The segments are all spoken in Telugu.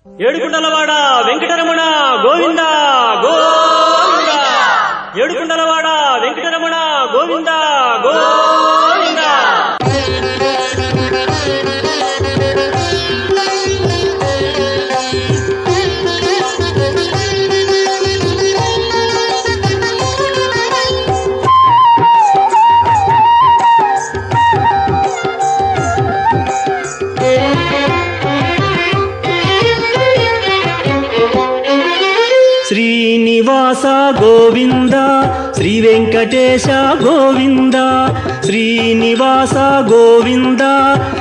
ఏడుకుండలవాడ వెంకటరమణ గోవింద గోవింద. ఏడుకుండలవాడ వెంకటరమణ గోవింద గోవింద. శ్రీనివాస గోవింద శ్రీ వెంకటేశ గోవింద. శ్రీనివాస గోవింద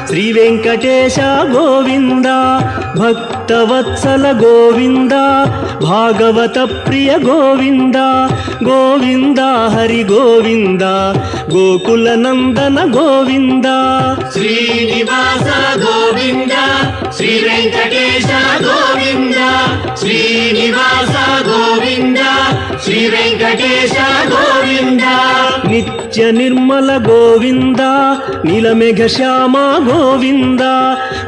శ్రీ వెంకటేశ గోవింద. భక్తవత్సల గోవింద భాగవత ప్రియ గోవింద. గోవింద హరి గోవింద గోకుల నందన గోవింద. శ్రీనివాస గోవింద శ్రీ వెంకటేశ గోవింద. శ్రీనివాస గోవింద శ్రీ వెంకటేశ గోవింద. నిత్య నిర్మల గోవింద నీలమేఘ శ్యామ గోవింద.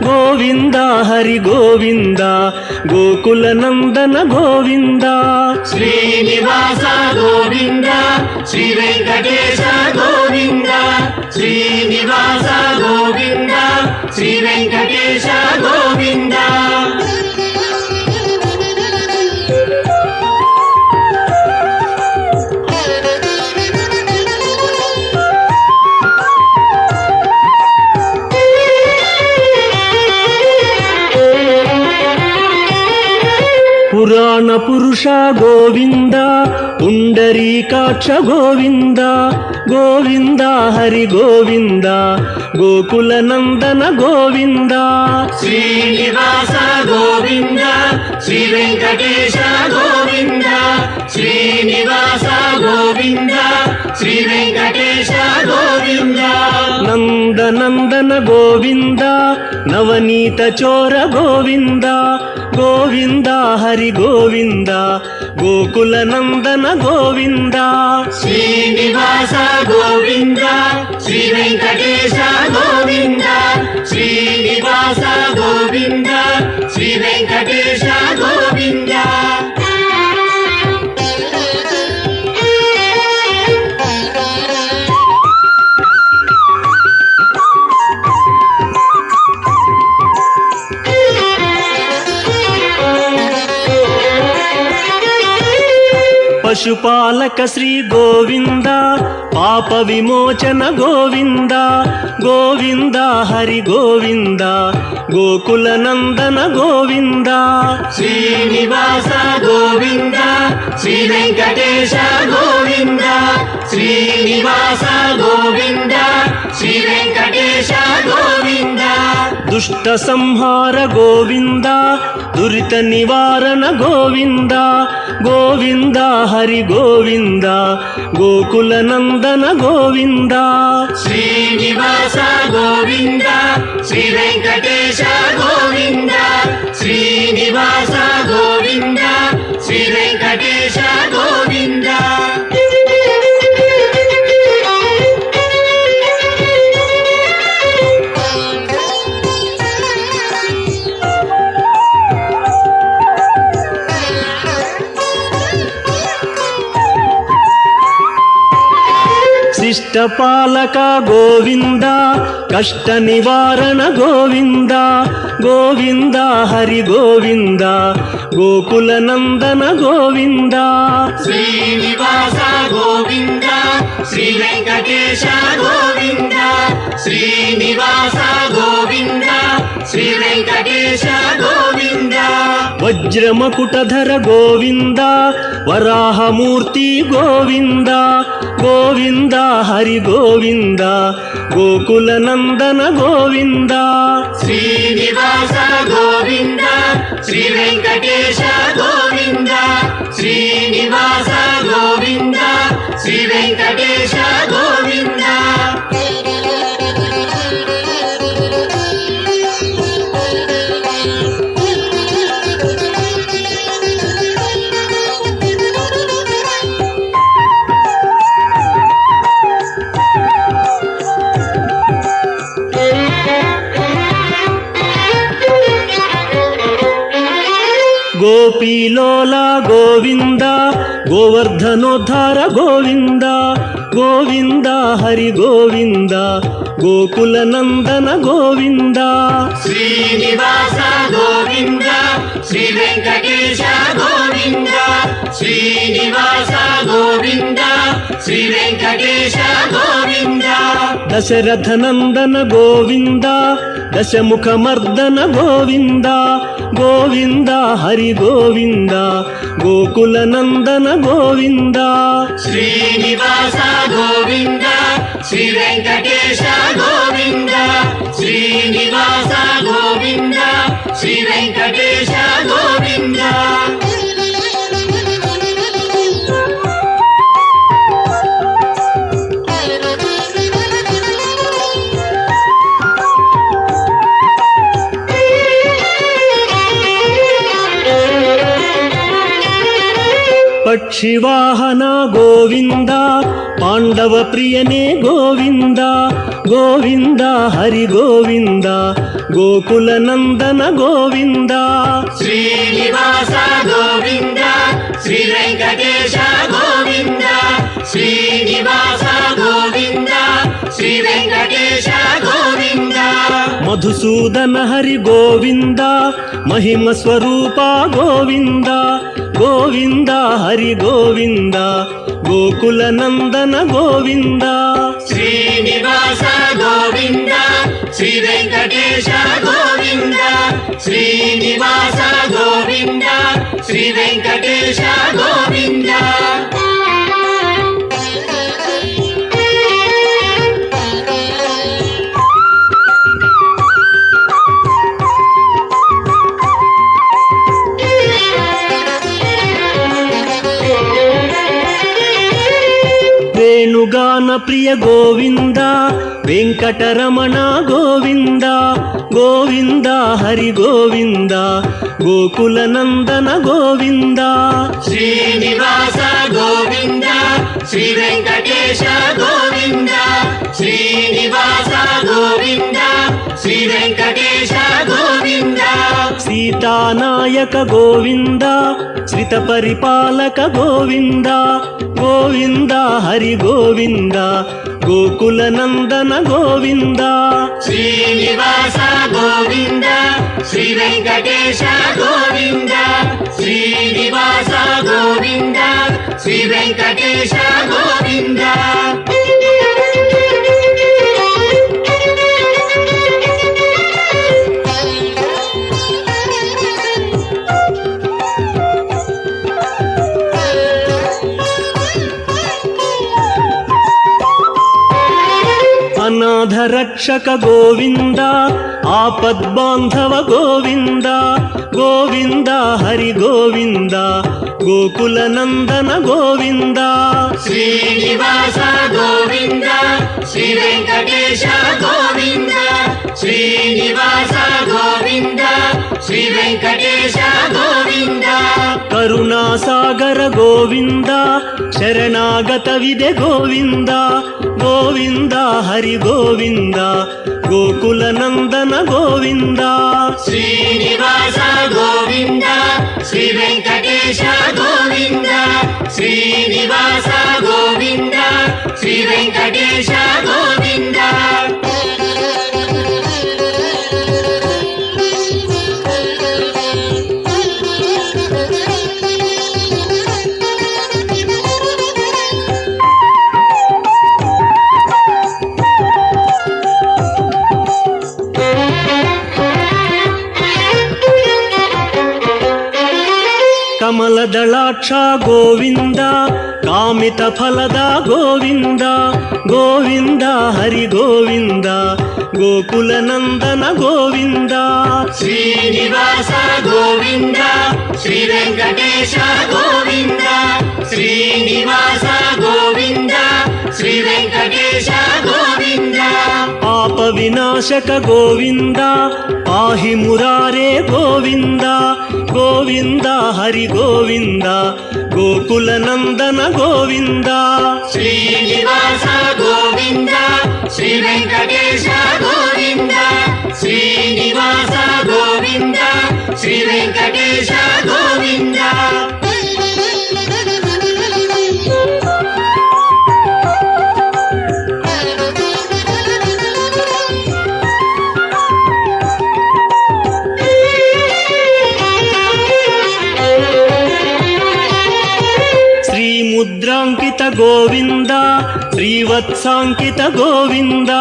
గోవింద హరి గోవింద గోకుల నందన గోవింద. శ్రీనివాస గోవింద శ్రీ వెంకటేశ గోవింద. శ్రీనివాస గోవింద శ్రీ వెంకటేశ గోవింద. పురాణ పురుష గోవింద పుండరీకాక్ష గోవింద. గోవింద హరి గోవింద గోకుల నందన గోవింద. శ్రీనివాస గోవింద శ్రీ వెంకటేశ గోవింద. శ్రీనివాస గోవింద శ్రీ వెంకటేశ గోవింద. నందనందన గోవింద నవనీత చోర గోవింద. గోవింద హరి గోవింద గోకుల నందన గోవింద. శ్రీనివాస గోవింద శ్రీ వెంకటేశ గోవింద. శ్రీనివాస గోవింద శ్రీ వెంకటేశ గోవింద. పశుపాలక శ్రీ గోవింద పాప విమోచన గోవింద. గోవింద హరి గోవింద గోకుల నందన గోవింద. శ్రీనివాస గోవింద శ్రీ వెంకటేశ గోవింద. శ్రీనివాస గోవింద శ్రీ వెంకటేశ గోవింద. దుష్ట సంహార గోవింద దురిత నివారణ గోవింద. గోవింద హరి గోవింద గోకుల నందన గోవింద. శ్రీనివాస గోవింద శ్రీ వెంకటేశ గోవింద. శ్రీనివాస గోవింద శ్రీ వెంకటేశ గోవింద. శిష్టపాలక గోవింద కష్ట నివారణ గోవింద. గోవింద హరి గోవింద గోకుల నందన గోవింద. శ్రీనివాస గోవింద శ్రీ వెంకటేశ గోవింద. శ్రీనివాస గోవింద శ్రీ వెంకటేశ గోవింద. వజ్రమకుటధర గోవింద వరాహమూర్తి గోవింద. గోవింద హరి గోవింద గోకుల నందన గోవింద. శ్రీనివాస గోవింద శ్రీ వెంకటేశ గోవింద. శ్రీనివాస గోవింద శ్రీ వెంకటేశ గోవింద. ಗೋಪೀಲೋಲ ಗೋವಿಂದ ಗೋವರ್ಧನೋದ್ಧಾರ ಗೋವಿಂದ ಗೋವಿಂದ ಹರಿ ಗೋವಿಂದ ಗೋಕುಲ ನಂದನ ಗೋವಿಂದ ಶ್ರೀನಿವಾಸ ಗೋವಿಂದ ಶ್ರೀ ವೆಂಕಟೇಶ ಗೋವಿಂದ ಶ್ರೀನಿವಾಸ ಗೋವಿಂದ ಶ್ರೀ ವೆಂಕಟೇಶ ಗೋವಿಂದ ದಶರಥ ನಂದನ ಗೋವಿಂದ ದಶಮುಖ ಮರ್ದನ ಗೋವಿಂದ ಗೋವಿಂದ ಹರಿ ಗೋವಿಂದ ಗೋಕುಲ ನಂದನ ಗೋವಿಂದ ಶ್ರೀನಿವಾಸ ಗೋವಿಂದ ಶ್ರೀ ವೆಂಕಟೇಶ ಗೋವಿಂದ ಶ್ರೀನಿವಾಸ ಗೋವಿಂದ ಶ್ರೀ ವೆಂಕಟೇಶ ಗೋವಿಂದ ಪಕ್ಷಿವಾಹನ ಗೋವಿಂದ ಪಾಂಡವ ಪ್ರಿಯನೇ ಗೋವಿಂದ ಗೋವಿಂದ ಹರಿ ಗೋವಿಂದ ಗೋಕುಲ ನಂದನ ಗೋವಿಂದ ಶ್ರೀನಿವಾಸ ಗೋವಿಂದ ಶ್ರೀ ವೆಂಕಟೇಶ ಗೋವಿಂದ ಶ್ರೀನಿವಾಸ ಗೋವಿಂದ ಶ್ರೀ ವೆಂಕಟೇಶ ಗೋವಿಂದ ಮಧುಸೂದನ ಹರಿ ಗೋವಿಂದ ಮಹಿಮ ಸ್ವರೂಪ ಗೋವಿಂದ ಗೋವಿಂದ ಹರಿ ಗೋವಿಂದ ಗೋಕುಲ ನಂದನ ಗೋವಿಂದ ಶ್ರೀನಿವಾಸ ಗೋವಿಂದ ಶ್ರೀ ವೆಂಕಟೇಶ ಗೋವಿಂದ ಶ್ರೀನಿವಾಸ ಗೋವಿಂದ ಶ್ರೀ ವೆಂಕಟೇಶ ಗೋವಿಂದ ವೇಣುಗಾನ ಪ್ರಿಯ ಗೋವಿಂದ ವೆಂಕಟರಮಣ ಗೋವಿಂದ ಗೋವಿಂದ ಹರಿ ಗೋವಿಂದ ಗೋಕುಲ ನಂದನ ಗೋವಿಂದ ಶ್ರೀನಿವಾಸ ಗೋವಿಂದ ಶ್ರೀ ವೆಂಕಟೇಶ ಗೋವಿಂದ ಶ್ರೀನಿವಾಸ ಗೋವಿಂದ ಶ್ರೀ ವೆಂಕಟೇಶ ಗೋವಿಂದ ಸೀತಾನಾಯಕ ಗೋವಿಂದ ಶ್ರಿತ ಪರಿಪಾಲಕ ಗೋವಿಂದ ಗೋವಿಂದ ಹರಿ ಗೋವಿಂದ ಗೋಕುಲ ನಂದನ ಗೋವಿಂದ ಶ್ರೀನಿವಾಸ ಗೋವಿಂದ ಶ್ರೀ ವೆಂಕಟೇಶ ಗೋವಿಂದ ಶ್ರೀನಿವಾಸ ಗೋವಿಂದ ಶ್ರೀ ವೆಂಕಟೇಶ ಗೋವಿಂದ ಅನಾಥ ರಕ್ಷಕ ಗೋವಿಂದ ಆಪದ್ಬಾಂಧವ ಗೋವಿಂದ ಗೋವಿಂದ ಹರಿ ಗೋವಿಂದ ಗೋಕುಲ ನಂದನ ಗೋವಿಂದ ಶ್ರೀನಿವಾಸ ಗೋವಿಂದ ಶ್ರೀ ವೆಂಕಟೇಶ ಗೋವಿಂದ ಶ್ರೀನಿವಾಸ ಗೋವಿಂದ ಶ್ರೀ ವೆಂಕಟೇಶ ಗೋವಿಂದ ಕರುಣಾಸಾಗರ ಗೋವಿಂದ ಶರಣಾಗತವಿದೆ ಗೋವಿಂದ ಗೋವಿಂದ ಹರಿ ಗೋವಿಂದ ಗೋಕುಲ ನಂದನ ಗೋವಿಂದ ಶ್ರೀನಿವಾಸ ಗೋವಿಂದ ಶ್ರೀ ವೆಂಕಟೇಶ ಗೋವಿಂದ ಶ್ರೀನಿವಾಸ ಗೋವಿಂದ ಶ್ರೀ ವೆಂಕಟೇಶ ಗೋವಿಂದ ಕಮಲದಳಾಕ್ಷ ಗೋವಿಂದ ಕಾಮಿತ ಫಲದ ಗೋವಿಂದ ಗೋವಿಂದ ಹರಿ ಗೋವಿಂದ ಗೋಕುಲ ನಂದನ ಗೋವಿಂದ ಶ್ರೀನಿವಾಸ ಗೋವಿಂದ ಶ್ರೀ ವೆಂಕಟೇಶ ಗೋವಿಂದ ಶ್ರೀನಿವಾಸ ಗೋವಿಂದ ಶ್ರೀ ವೆಂಕಟೇಶ ಗೋವಿಂದ ಪಾಪ ವಿನಾಶಕ ಗೋವಿಂದ ಪಾಹಿ ಮುರಾರೇ ಗೋವಿಂದ ಗೋವಿಂದ ಹರಿ ಗೋವಿಂದ ಗೋಕುಲ ನಂದನ ಗೋವಿಂದ ಶ್ರೀನಿವಾಸ ಗೋವಿಂದ ಶ್ರೀ ವೆಂಕಟೇಶ ಗೋವಿಂದ ಶ್ರೀನಿವಾಸ ಗೋವಿಂದ శ్రీ వెంకటేశ గోవింద ముద్రాంకిత గోవింద శ్రీవత్సాంకిత గోవింద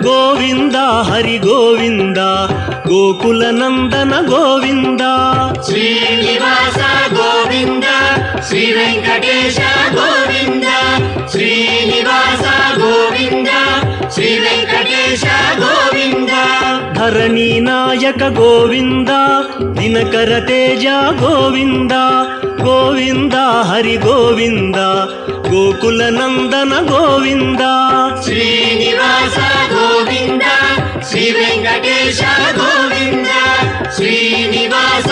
గోవింద హరి గోవింద గోకుల నందన గోవింద శ్రీనివాస గోవింద శ్రీ వెంకటేశ గోవింద శ్రీనివాస గోవింద శ్రీ వెంకటేశ గోవింద ధరణి నాయక గోవింద దినకర తేజ గోవింద గోవింద హరి గోవింద గోకుల నందన గోవింద శ్రీనివాస గోవింద శ్రీ వెంకటేశ గోవింద శ్రీనివాస